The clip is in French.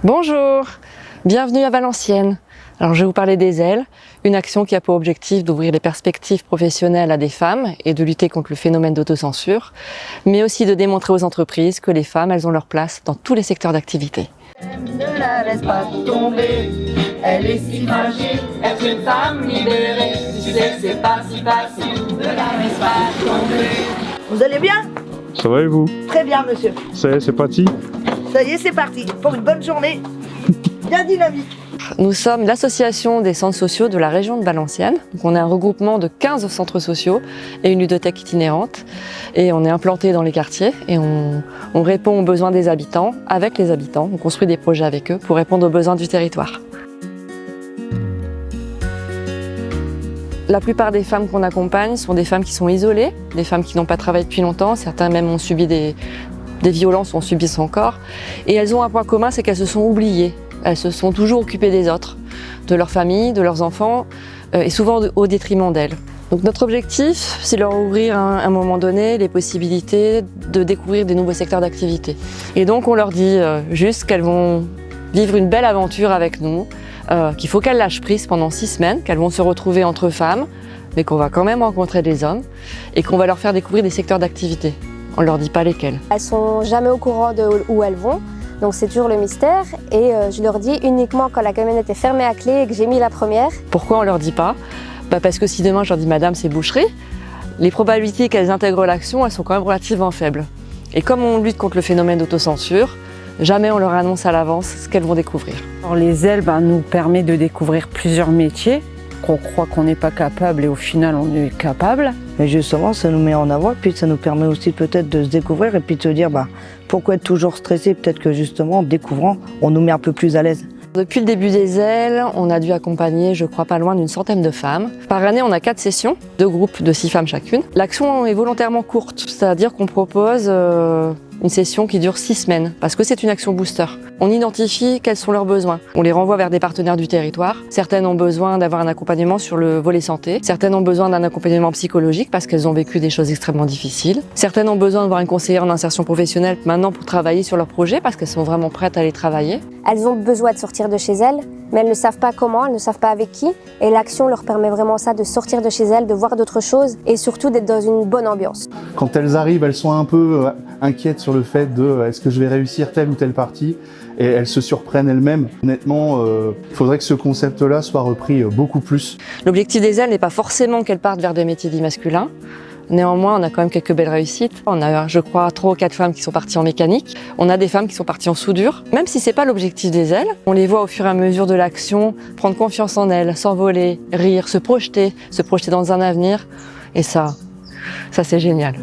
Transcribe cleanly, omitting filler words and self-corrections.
Bonjour, bienvenue à Valenciennes. Alors je vais vous parler des ailes, une action qui a pour objectif d'ouvrir les perspectives professionnelles à des femmes et de lutter contre le phénomène d'autocensure, mais aussi de démontrer aux entreprises que les femmes, elles ont leur place dans tous les secteurs d'activité. Ne la laisse pas tomber, elle est si fragile, être une femme libérée. Tu sais, c'est pas si facile, ne la laisse pas tomber. Vous allez bien? Ça va et vous? Très bien, monsieur. Ça y est, c'est parti? Ça y est, c'est parti pour une bonne journée bien dynamique. Nous sommes l'association des centres sociaux de la région de Valenciennes. Donc on est un regroupement de 15 centres sociaux et une ludothèque itinérante. Et on est implanté dans les quartiers et on répond aux besoins des habitants avec les habitants. On construit des projets avec eux pour répondre aux besoins du territoire. La plupart des femmes qu'on accompagne sont des femmes qui sont isolées, des femmes qui n'ont pas travaillé depuis longtemps, certains même ont subi des violences, ont subi son corps. Et elles ont un point commun, c'est qu'elles se sont oubliées. Elles se sont toujours occupées des autres, de leur famille, de leurs enfants, et souvent au détriment d'elles. Donc notre objectif, c'est leur ouvrir à un moment donné les possibilités de découvrir des nouveaux secteurs d'activité. Et donc on leur dit juste qu'elles vont vivre une belle aventure avec nous, qu'il faut qu'elles lâchent prise pendant 6 semaines, qu'elles vont se retrouver entre femmes, mais qu'on va quand même rencontrer des hommes, et qu'on va leur faire découvrir des secteurs d'activité. On ne leur dit pas lesquels. Elles sont jamais au courant de où elles vont, donc c'est toujours le mystère. Et je leur dis uniquement quand la camionnette est fermée à clé et que j'ai mis la première. Pourquoi on ne leur dit pas? Parce que si demain je leur dis madame c'est boucherie, les probabilités qu'elles intègrent l'action elles sont quand même relativement faibles. Et comme on lutte contre le phénomène d'autocensure, jamais on leur annonce à l'avance ce qu'elles vont découvrir. Alors, les ailes nous permettent de découvrir plusieurs métiers qu'on croit qu'on n'est pas capable et au final on est capable. Mais justement, ça nous met en avant, puis ça nous permet aussi peut-être de se découvrir et puis de se dire pourquoi être toujours stressé? Peut-être que justement, en découvrant, on nous met un peu plus à l'aise. Depuis le début des ailes, on a dû accompagner, je crois, pas loin d'une centaine de femmes. Par année, on a 4 sessions, 2 groupes de 6 femmes chacune. L'action est volontairement courte, c'est-à-dire qu'on propose une session qui dure 6 semaines, parce que c'est une action booster. On identifie quels sont leurs besoins. On les renvoie vers des partenaires du territoire. Certaines ont besoin d'avoir un accompagnement sur le volet santé. Certaines ont besoin d'un accompagnement psychologique parce qu'elles ont vécu des choses extrêmement difficiles. Certaines ont besoin de voir une conseillère en insertion professionnelle maintenant pour travailler sur leur projet parce qu'elles sont vraiment prêtes à les travailler. Elles ont besoin de sortir de chez elles, mais elles ne savent pas comment, elles ne savent pas avec qui. Et l'action leur permet vraiment ça, de sortir de chez elles, de voir d'autres choses et surtout d'être dans une bonne ambiance. Quand elles arrivent, elles sont un peu inquiètes sur le fait de est-ce que je vais réussir telle ou telle partie, et elles se surprennent elles-mêmes. Honnêtement, il faudrait que ce concept-là soit repris beaucoup plus. L'objectif des ailes n'est pas forcément qu'elles partent vers des métiers dits masculins. Néanmoins, on a quand même quelques belles réussites. On a, je crois, 3 ou 4 femmes qui sont parties en mécanique. On a des femmes qui sont parties en soudure. Même si c'est pas l'objectif des ailes, on les voit au fur et à mesure de l'action prendre confiance en elles, s'envoler, rire, se projeter dans un avenir. Et ça c'est génial.